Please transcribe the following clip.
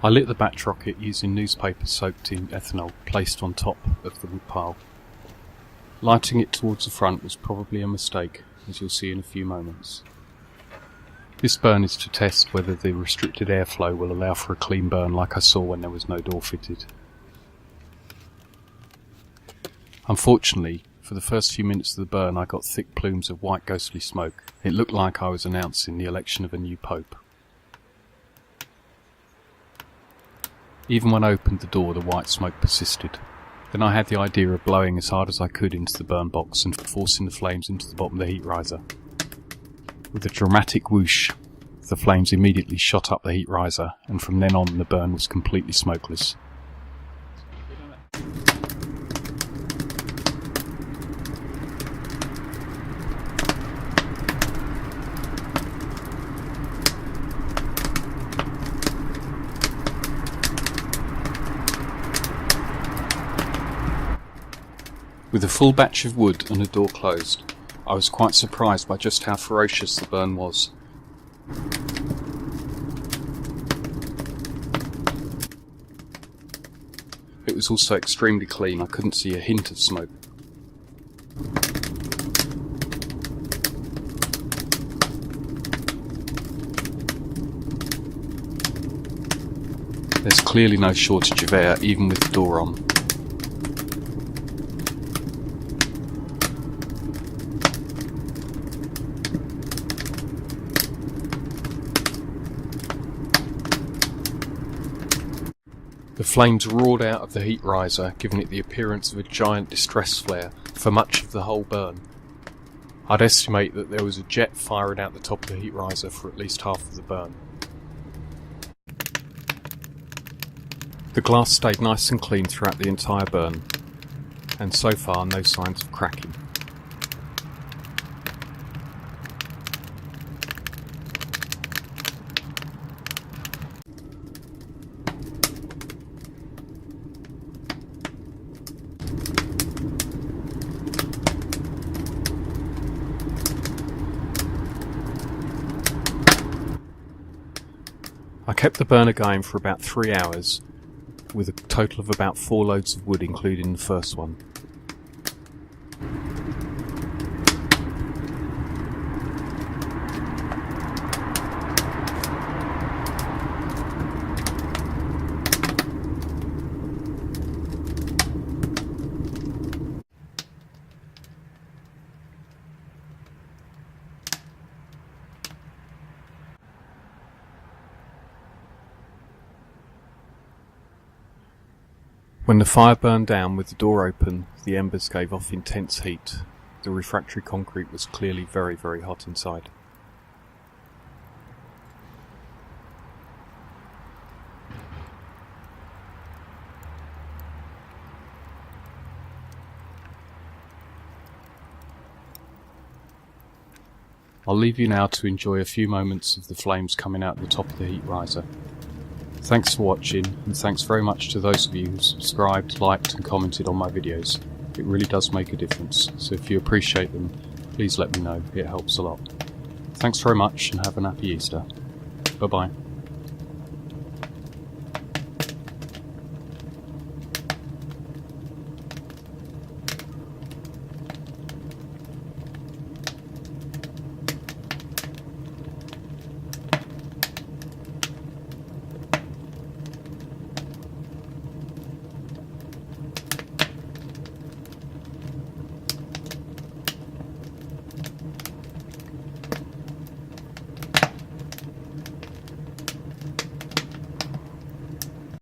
I lit the batch rocket using newspaper soaked in ethanol placed on top of the wood pile. Lighting it towards the front was probably a mistake, as you'll see in a few moments. This burn is to test whether the restricted airflow will allow for a clean burn like I saw when there was no door fitted. Unfortunately, for the first few minutes of the burn I got thick plumes of white ghostly smoke. It looked like I was announcing the election of a new pope. Even when I opened the door, the white smoke persisted. Then I had the idea of blowing as hard as I could into the burn box and forcing the flames into the bottom of the heat riser. With a dramatic whoosh, the flames immediately shot up the heat riser, and from then on the burn was completely smokeless. With a full batch of wood and a door closed, I was quite surprised by just how ferocious the burn was. It was also extremely clean. I couldn't see a hint of smoke. There's clearly no shortage of air, even with the door on. The flames roared out of the heat riser, giving it the appearance of a giant distress flare for much of the whole burn. I'd estimate that there was a jet firing out the top of the heat riser for at least half of the burn. The glass stayed nice and clean throughout the entire burn, and so far no signs of cracking. I kept the burner going for about 3 hours, with a total of about 4 loads of wood including the first one. When the fire burned down with the door open, the embers gave off intense heat. The refractory concrete was clearly very, very hot inside. I'll leave you now to enjoy a few moments of the flames coming out the top of the heat riser. Thanks for watching, and thanks very much to those of you who subscribed, liked and commented on my videos. It really does make a difference, so if you appreciate them, please let me know, it helps a lot. Thanks very much and have an happy Easter. Bye bye.